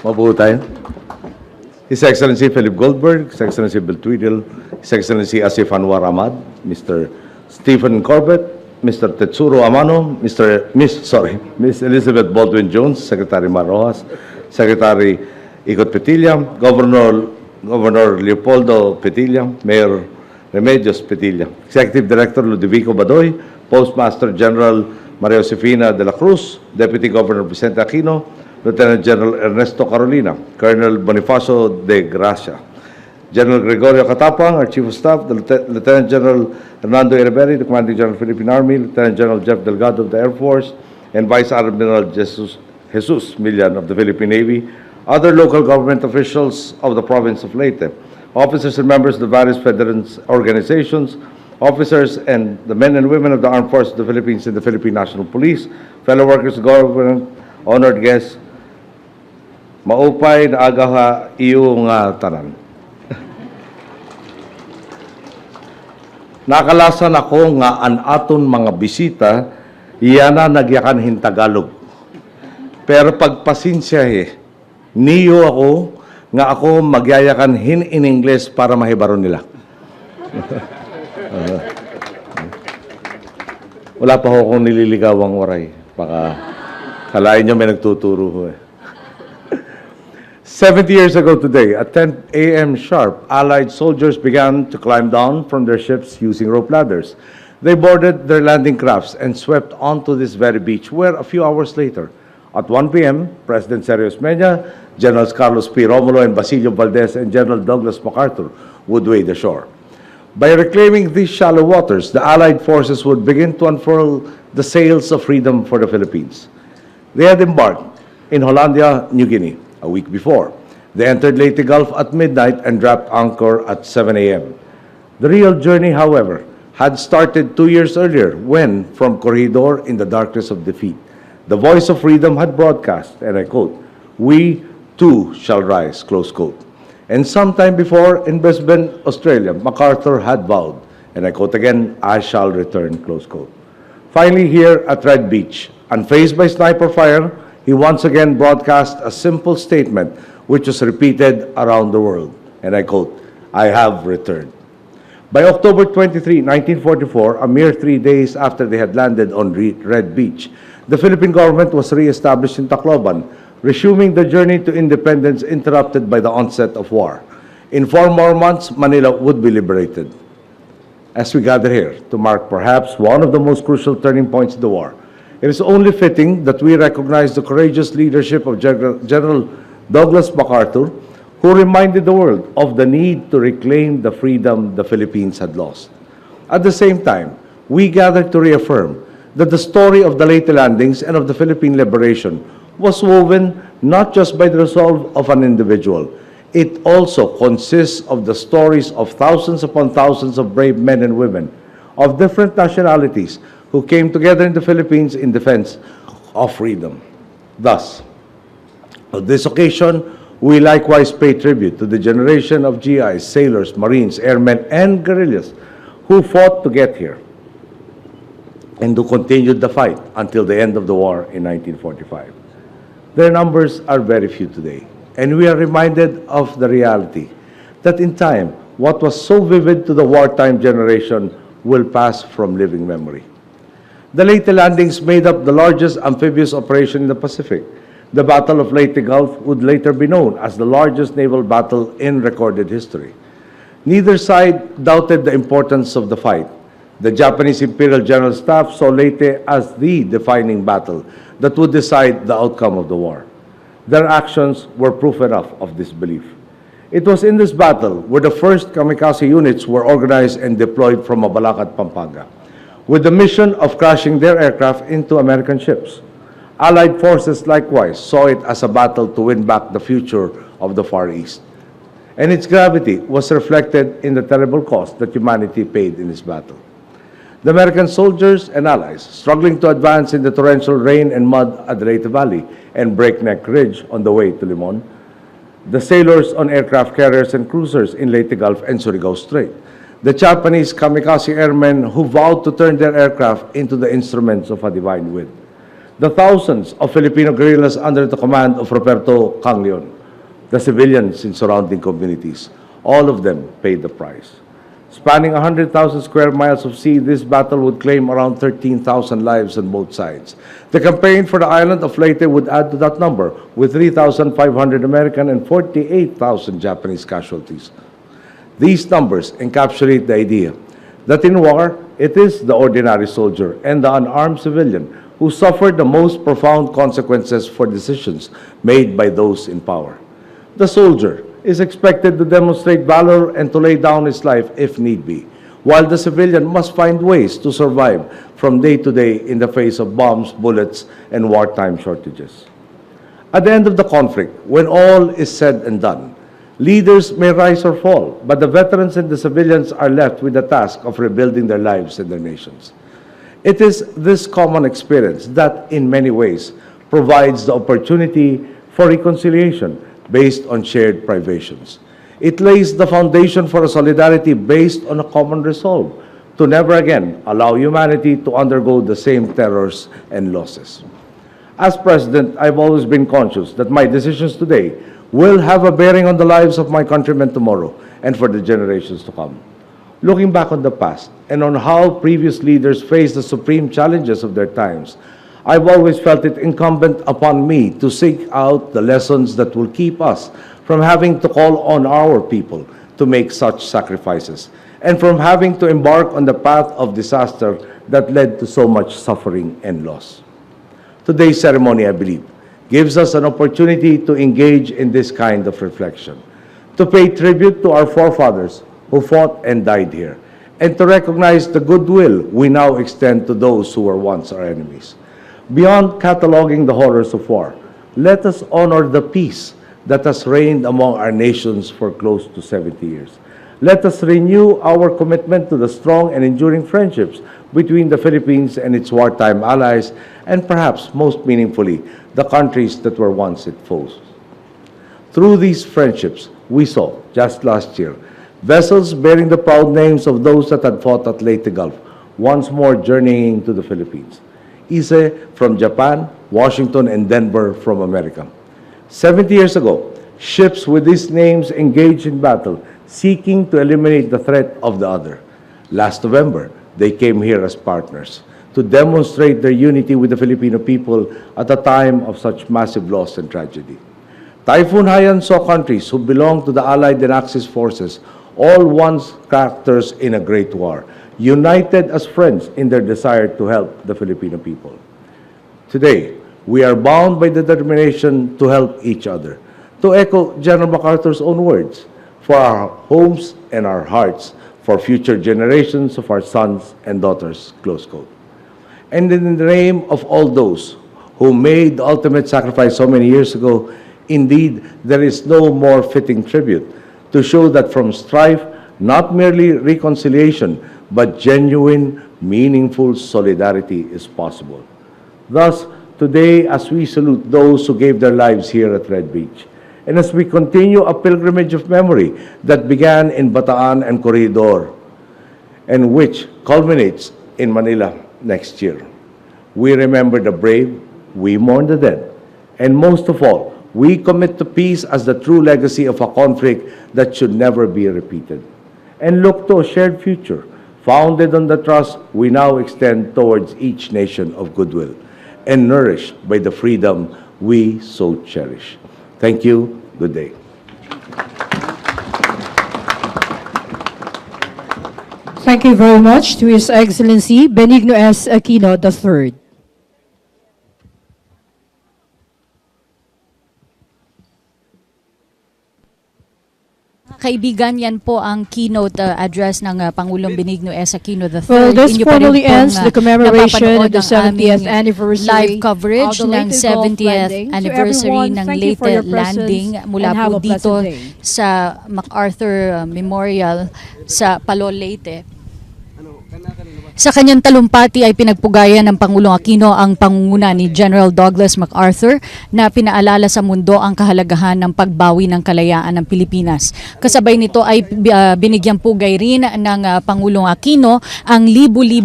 Mabuo tayo. His Excellency Philip Goldberg, His Excellency Bill Tweedle, His Excellency Asif Anwar Ahmad, Mr. Stephen Corbett, Mr. Tetsuro Amano, Miss Elizabeth Baldwin Jones, Secretary Mar Rojas, Secretary Ikot Petilla, Governor Leopoldo Petilla, Mayor Remedios Petilla, Executive Director Ludovico Badoy, Postmaster General Maria Josefina de la Cruz, Deputy Governor Vicente Aquino, Lieutenant General Ernesto Carolina, Colonel Bonifacio de Gracia, General Gregorio Catapang, our Chief of Staff, the Lieutenant General Hernando Irizarry, the Commanding General of the Philippine Army, Lieutenant General Jeff Delgado of the Air Force, and Vice Admiral Jesus Milian of the Philippine Navy, other local government officials of the province of Leyte, officers and members of the various veterans organizations, officers and the men and women of the Armed Forces of the Philippines and the Philippine National Police, fellow workers of government, honored guests, maupay na agaha iyong tanan. Nakalasan ako nga an aton mga bisita, iyana nagyakan hin Tagalog. Pero pagpasinsya niyo ako, nga ako magyayakan hin in English para mahibaron nila. Wala pa ho akong nililigawang waray. Baka kalain nyo may nagtuturo ho 70 years ago today, at 10 a.m. sharp, Allied soldiers began to climb down from their ships using rope ladders. They boarded their landing crafts and swept onto this very beach, where a few hours later, at 1 p.m., President Sergio Osmeña, Generals Carlos P. Romulo and Basilio Valdez, and General Douglas MacArthur would wade ashore. By reclaiming these shallow waters, the Allied forces would begin to unfurl the sails of freedom for the Philippines. They had embarked in Hollandia, New Guinea, a week before. They entered Leyte Gulf at midnight and dropped anchor at 7 a.m. The real journey, however, had started 2 years earlier when, from Corridor in the darkness of defeat, the voice of freedom had broadcast, and I quote, "We too shall rise," close quote. And sometime before, in Brisbane, Australia, MacArthur had vowed, and I quote again, "I shall return," close quote. Finally, here at Red Beach, unfazed by sniper fire, he once again broadcast a simple statement which was repeated around the world, and I quote, "I have returned." By October 23, 1944, a mere 3 days after they had landed on Red Beach, the Philippine government was re-established in Tacloban, resuming the journey to independence interrupted by the onset of war. In 4 more months, Manila would be liberated. As we gather here to mark perhaps one of the most crucial turning points in the war, it is only fitting that we recognize the courageous leadership of General Douglas MacArthur, who reminded the world of the need to reclaim the freedom the Philippines had lost. At the same time, we gather to reaffirm that the story of the Leyte landings and of the Philippine liberation was woven not just by the resolve of an individual. It also consists of the stories of thousands upon thousands of brave men and women of different nationalities who came together in the Philippines in defense of freedom. Thus, on this occasion, we likewise pay tribute to the generation of GIs, sailors, Marines, airmen, and guerrillas who fought to get here and who continued the fight until the end of the war in 1945. Their numbers are very few today, and we are reminded of the reality that in time, what was so vivid to the wartime generation will pass from living memory. The Leyte landings made up the largest amphibious operation in the Pacific. The Battle of Leyte Gulf would later be known as the largest naval battle in recorded history. Neither side doubted the importance of the fight. The Japanese Imperial General Staff saw Leyte as the defining battle that would decide the outcome of the war. Their actions were proof enough of this belief. It was in this battle where the first kamikaze units were organized and deployed from Mabalacat, Pampanga, with the mission of crashing their aircraft into American ships. Allied forces likewise saw it as a battle to win back the future of the Far East. And its gravity was reflected in the terrible cost that humanity paid in this battle. The American soldiers and allies, struggling to advance in the torrential rain and mud at the Leyte Valley and Breakneck Ridge on the way to Limon, the sailors on aircraft carriers and cruisers in Leyte Gulf and Surigao Strait, the Japanese kamikaze airmen who vowed to turn their aircraft into the instruments of a divine will. the thousands of Filipino guerrillas under the command of Roberto Canglion, the civilians in surrounding communities, all of them paid the price. Spanning 100,000 square miles of sea, this battle would claim around 13,000 lives on both sides. The campaign for the island of Leyte would add to that number, with 3,500 American and 48,000 Japanese casualties. These numbers encapsulate the idea that in war, it is the ordinary soldier and the unarmed civilian who suffered the most profound consequences for decisions made by those in power. The soldier is expected to demonstrate valor and to lay down his life if need be, while the civilian must find ways to survive from day to day in the face of bombs, bullets, and wartime shortages. At the end of the conflict, when all is said and done, leaders may rise or fall, but the veterans and the civilians are left with the task of rebuilding their lives and their nations. It is this common experience that, in many ways, provides the opportunity for reconciliation based on shared privations. It lays the foundation for a solidarity based on a common resolve to never again allow humanity to undergo the same terrors and losses. As President, I've always been conscious that my decisions today will have a bearing on the lives of my countrymen tomorrow and for the generations to come. Looking back on the past and on how previous leaders faced the supreme challenges of their times, I've always felt it incumbent upon me to seek out the lessons that will keep us from having to call on our people to make such sacrifices and from having to embark on the path of disaster that led to so much suffering and loss. Today's ceremony, I believe, gives us an opportunity to engage in this kind of reflection, to pay tribute to our forefathers who fought and died here, and to recognize the goodwill we now extend to those who were once our enemies. Beyond cataloging the horrors of war, let us honor the peace that has reigned among our nations for close to 70 years. Let us renew our commitment to the strong and enduring friendships between the Philippines and its wartime allies, and perhaps most meaningfully, the countries that were once its foes. Through these friendships, we saw, just last year, vessels bearing the proud names of those that had fought at Leyte Gulf, once more journeying to the Philippines. Ise from Japan, Washington, and Denver from America. 70 years ago, ships with these names engaged in battle, seeking to eliminate the threat of the other. Last November, they came here as partners to demonstrate their unity with the Filipino people at a time of such massive loss and tragedy. Typhoon Haiyan saw countries who belonged to the Allied and Axis forces, all once actors in a great war, united as friends in their desire to help the Filipino people. Today, we are bound by the determination to help each other. To echo General MacArthur's own words, for our homes and our hearts, for future generations of our sons and daughters, close quote. And in the name of all those who made the ultimate sacrifice so many years ago, indeed, there is no more fitting tribute to show that from strife, not merely reconciliation, but genuine, meaningful solidarity is possible. Thus, today, as we salute those who gave their lives here at Red Beach, and as we continue a pilgrimage of memory that began in Bataan and Corridor, and which culminates in Manila next year, we remember the brave, we mourn the dead, and most of all, we commit to peace as the true legacy of a conflict that should never be repeated, and look to a shared future founded on the trust we now extend towards each nation of goodwill and nourished by the freedom we so cherish. Thank you. Good day. Thank you very much to His Excellency Benigno S. Aquino III. Kaibigan, yan po ang keynote address ng Pangulong Benigno S. Aquino III. Well, this Inyo pa rin formally pong, ends the commemoration of napapanood the ang 70th aming anniversary live coverage of the ng Leyte Gulf 70th landing. To anniversary everyone, ng thank you for Leyte your presence landing mula and have po a pleasant dito day. sa MacArthur Memorial sa Palo, Leyte. Sa kanyang talumpati ay pinagpugayan ng Pangulong Aquino ang pangunguna ni General Douglas MacArthur na pinaalala sa mundo ang kahalagahan ng pagbawi ng kalayaan ng Pilipinas. Kasabay nito ay binigyang pugay rin ng Pangulong Aquino ang libu-libo